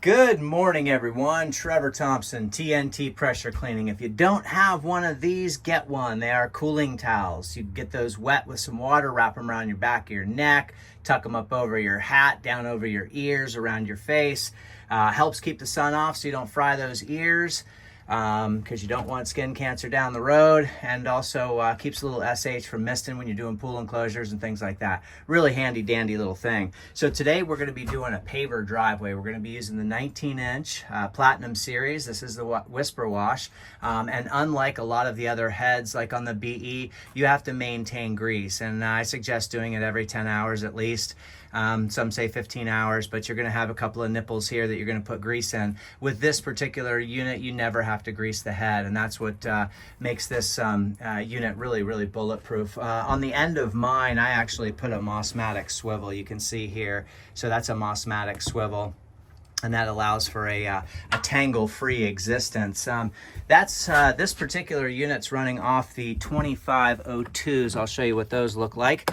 Good morning, everyone. Trevor Thompson, TNT Pressure Cleaning. If you don't have one of these, get one. They are cooling towels. You get those wet with some water, wrap them around your back of your neck, tuck them up over your hat, down over your ears, around your face. Helps keep the sun off so you don't fry those ears, because you don't want skin cancer down the road, and also keeps a little SH from misting when you're doing pool enclosures and things like that. Really handy dandy little thing. So today we're going to be doing a paver driveway. We're going to be using the 19-inch Platinum Series. This is the Whisper Wash, and unlike a lot of the other heads like on the BE, you have to maintain grease, and I suggest doing it every 10 hours at least. Some say 15 hours, but you're going to have a couple of nipples here that you're going to put grease in. With this particular unit, you never have to grease the head, and that's what makes this unit really bulletproof. On the end of mine, I actually put a Mosmatic swivel. You can see here. So that's a Mosmatic swivel, and that allows for a tangle-free existence. This particular unit's running off the 2502s. I'll show you what those look like.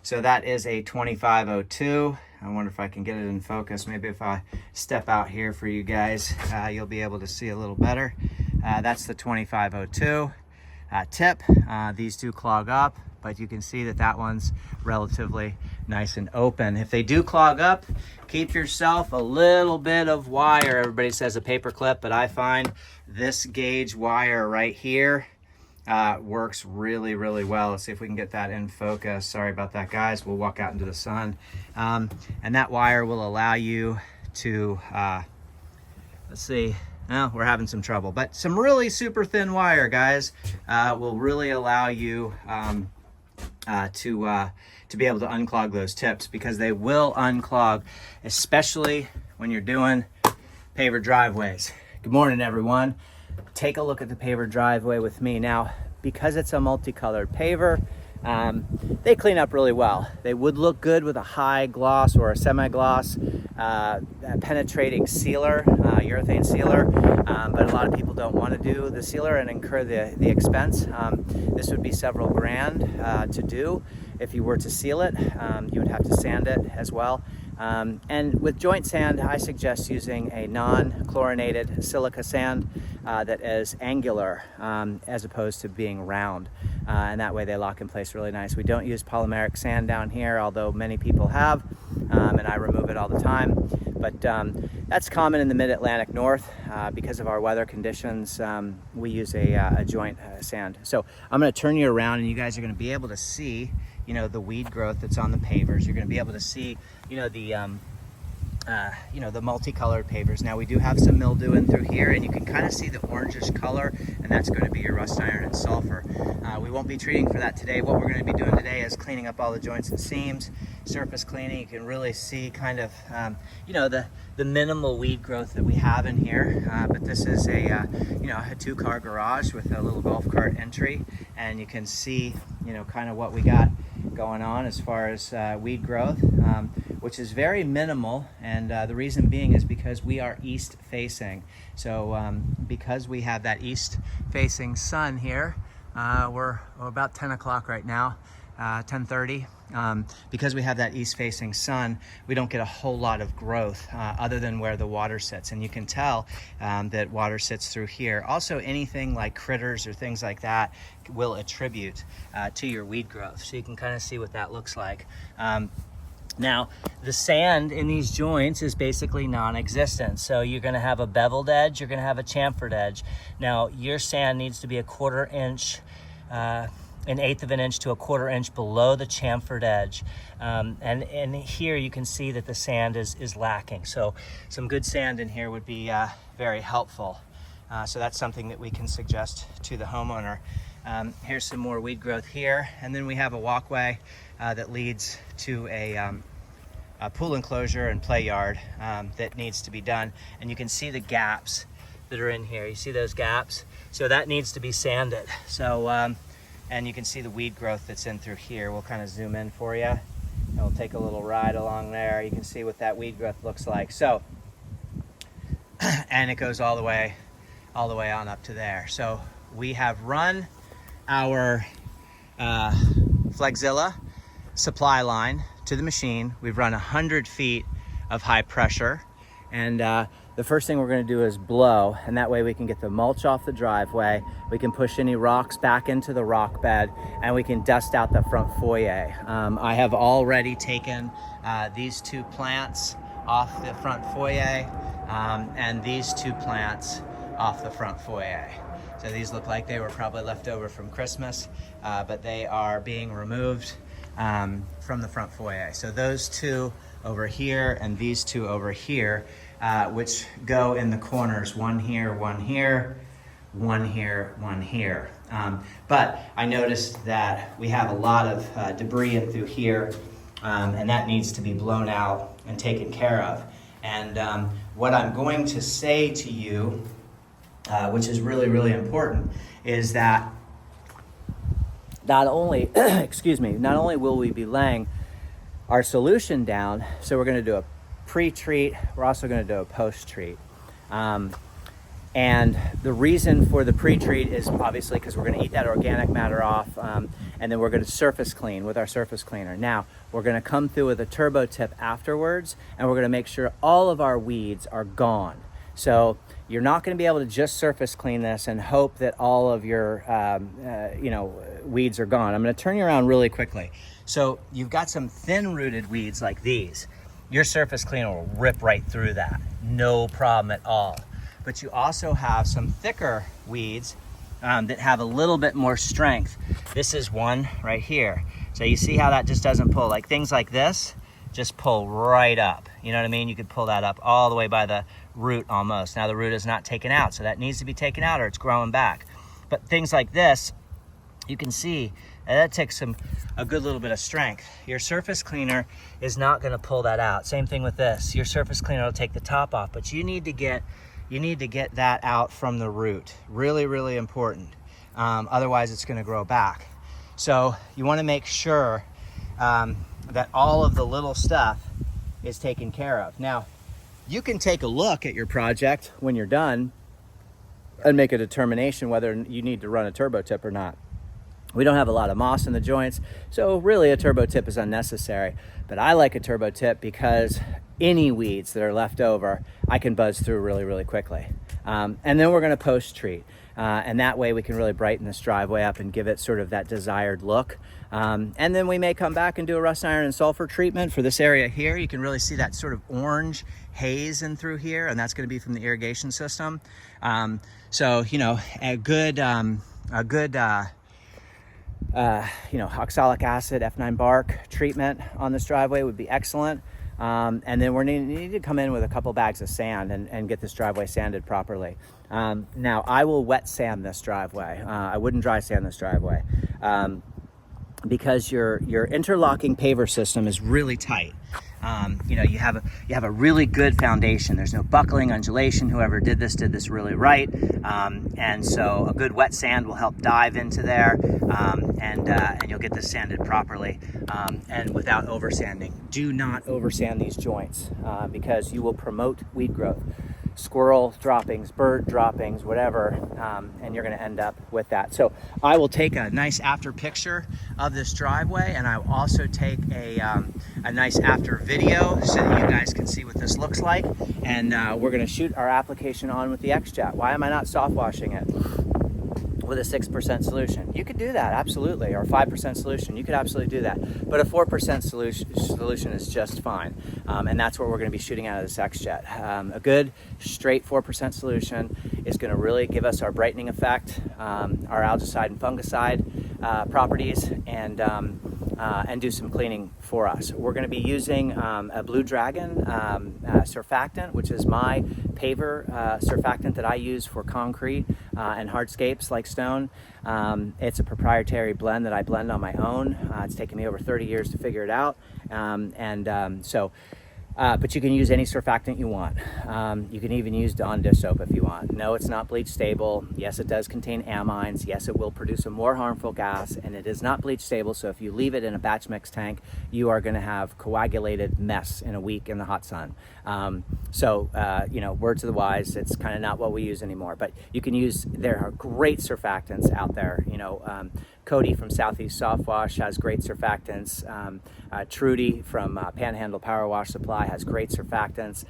So that is a 2502. I wonder if I can get it in focus. Maybe if I step out here for you guys, you'll be able to see a little better. That's the 2502 tip. These do clog up, but you can see that that one's relatively nice and open. If they do clog up, keep yourself a little bit of wire. Everybody says a paper clip, but I find this gauge wire right here works really well. Let's see if we can get that in focus. Sorry about that, guys. We'll walk out into the sun. And that wire will allow you to, let's see, no, we're having some trouble, but some really super thin wire, guys, will really allow you to be able to unclog those tips, because they will unclog, especially when you're doing paver driveways. Good morning, everyone. Take a look at the paver driveway with me. Now, because it's a multicolored paver, they clean up really well. They would look good with a high gloss or a semi-gloss penetrating sealer, urethane sealer, but a lot of people don't want to do the sealer and incur the expense. This would be several grand to do. If you were to seal it, you would have to sand it as well. And with joint sand, I suggest using a non-chlorinated silica sand that is angular as opposed to being round. And that way they lock in place really nice. We don't use polymeric sand down here, although many people have, and I remove it all the time. But that's common in the mid-Atlantic North. Because of our weather conditions, we use a joint sand. So I'm going to turn you around, and you guys are going to be able to see, the weed growth that's on the pavers. You're going to be able to see, the multicolored pavers. Now, we do have some mildew in through here, and you can kind of see the orangish color, and that's going to be your rust iron and sulfur. We won't be treating for that today. What we're going to be doing today is cleaning up all the joints and seams, surface cleaning. You can really see kind of, the minimal weed growth that we have in here. But this is a two-car garage with a little golf cart entry, and you can see, kind of what we got going on as far as weed growth, which is very minimal, and the reason being is because we are east facing. So because we have that east facing sun here, we're about 10 o'clock right now, 10:30. Because we have that east facing sun, we don't get a whole lot of growth other than where the water sits, and you can tell that water sits through here. Also, anything like critters or things like that will attribute to your weed growth, so you can kind of see what that looks like. Now, the sand in these joints is basically non-existent. So you're going to have a beveled edge, you're going to have a chamfered edge. Now, your sand needs to be a quarter inch, an eighth of an inch to a quarter inch below the chamfered edge. And here you can see that the sand is lacking. So some good sand in here would be very helpful. So that's something that we can suggest to the homeowner. Here's some more weed growth here. And then we have a walkway that leads to a pool enclosure and play yard that needs to be done. And you can see the gaps that are in here. You see those gaps? So that needs to be sanded. So, and you can see the weed growth that's in through here. We'll kind of zoom in for you. And we'll take a little ride along there. You can see what that weed growth looks like. So, and it goes all the way on up to there. So we have run our Flexzilla supply line to the machine. We've run 100 feet of high pressure, And the first thing we're going to do is blow, and that way we can get the mulch off the driveway, we can push any rocks back into the rock bed, and we can dust out the front foyer. I have already taken these 2 plants off the front foyer, and these 2 plants off the front foyer. So these look like they were probably left over from Christmas, but they are being removed from the front foyer. So those 2 over here and these 2 over here, which go in the corners, 1 here, 1 here, 1 here, 1 here. But I noticed that we have a lot of debris in through here, and that needs to be blown out and taken care of. And what I'm going to say to you, which is really, really important, is that not only, excuse me, not only will we be laying our solution down, so we're going to do a pre-treat, we're also going to do a post-treat. And the reason for the pre-treat is obviously because we're going to eat that organic matter off, and then we're going to surface clean with our surface cleaner. Now, we're going to come through with a turbo tip afterwards, and we're going to make sure all of our weeds are gone. So you're not going to be able to just surface clean this and hope that all of your weeds are gone. I'm going to turn you around really quickly. So you've got some thin-rooted weeds like these. Your surface cleaner will rip right through that, no problem at all. But you also have some thicker weeds that have a little bit more strength. This is one right here. So you see how that just doesn't pull? Like things like this just pull right up. You know what I mean? You could pull that up all the way by the root almost. Now the root is not taken out, so that needs to be taken out or it's growing back. But things like this, you can see that takes a good little bit of strength. Your surface cleaner is not going to pull that out. Same thing with this. Your surface cleaner will take the top off, but you need to get that out from the root. Really, really important. Otherwise, it's going to grow back. So you want to make sure that all of the little stuff is taken care of. Now, you can take a look at your project when you're done and make a determination whether you need to run a turbo tip or not. We don't have a lot of moss in the joints, so really a turbo tip is unnecessary. But I like a turbo tip because any weeds that are left over, I can buzz through really, really quickly. And then we're gonna post-treat. And that way we can really brighten this driveway up and give it sort of that desired look. And then we may come back and do a rust iron and sulfur treatment for this area here. You can really see that sort of orange haze in through here, and that's gonna be from the irrigation system. So, you know, a good oxalic acid, F9 bark treatment on this driveway would be excellent. And then we need to come in with a couple bags of sand and get this driveway sanded properly. Now, I will wet sand this driveway. I wouldn't dry sand this driveway because your interlocking paver system is really tight. You have a really good foundation. There's no buckling, undulation. Whoever did this really right. And so a good wet sand will help dive into there, and you'll get this sanded properly and without oversanding. Do not oversand these joints because you will promote weed growth. Squirrel droppings, bird droppings, whatever, and you're going to end up with that. So I will take a nice after picture of this driveway, and I will also take a nice after video so that you guys can see what this looks like. And we're going to shoot our application on with the X-Jet. Why am I not soft washing it with a 6% solution? You could do that, absolutely, or 5% solution. You could absolutely do that, but a 4% solution is just fine, and that's what we're going to be shooting out of this X-Jet. A good straight 4% solution is going to really give us our brightening effect, our algicide and fungicide properties, and do some cleaning for us. We're going to be using a Blue Dragon surfactant, which is my paver surfactant that I use for concrete and hardscapes like stone. It's a proprietary blend that I blend on my own. It's taken me over 30 years to figure it out. But you can use any surfactant you want. You can even use Dawn dish soap if you want. No, it's not bleach stable. Yes, it does contain amines. Yes, it will produce a more harmful gas, and it is not bleach stable. So if you leave it in a batch mix tank, you are going to have coagulated mess in a week in the hot sun. Words of the wise, it's kind of not what we use anymore. But you can use, there are great surfactants out there. Cody from Southeast Soft Wash has great surfactants. Trudy from Panhandle Power Wash Supply has great surfactants.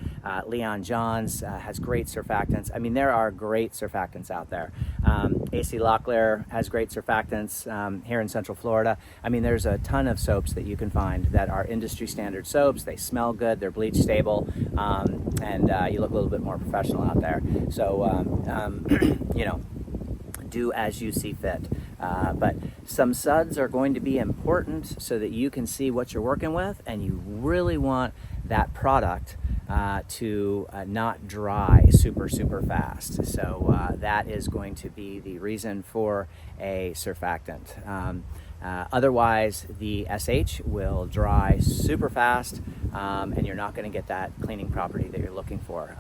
Leon John's has great surfactants. I mean, there are great surfactants out there. AC Locklear has great surfactants here in Central Florida. I mean, there's a ton of soaps that you can find that are industry standard soaps. They smell good, they're bleach stable, and you look a little bit more professional out there. So, you know, do as you see fit. But some suds are going to be important so that you can see what you're working with, and you really want that product to not dry super fast. So that is going to be the reason for a surfactant. Otherwise, the SH will dry super fast, and you're not going to get that cleaning property that you're looking for.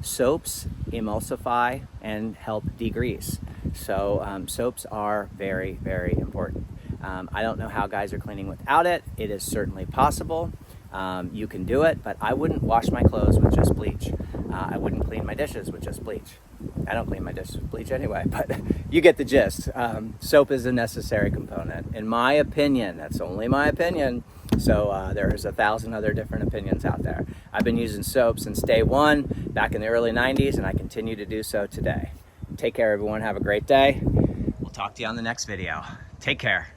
Soaps emulsify and help degrease. So soaps are very important. I don't know how guys are cleaning without it. It is certainly possible. You can do it, but I wouldn't wash my clothes with just bleach. I wouldn't clean my dishes with just bleach. I don't clean my dishes with bleach anyway, but you get the gist. Soap is a necessary component. In my opinion, that's only my opinion. So there's 1,000 other different opinions out there. I've been using soap since day one, back in the early 90s, and I continue to do so today. Take care, everyone. Have a great day. We'll talk to you on the next video. Take care.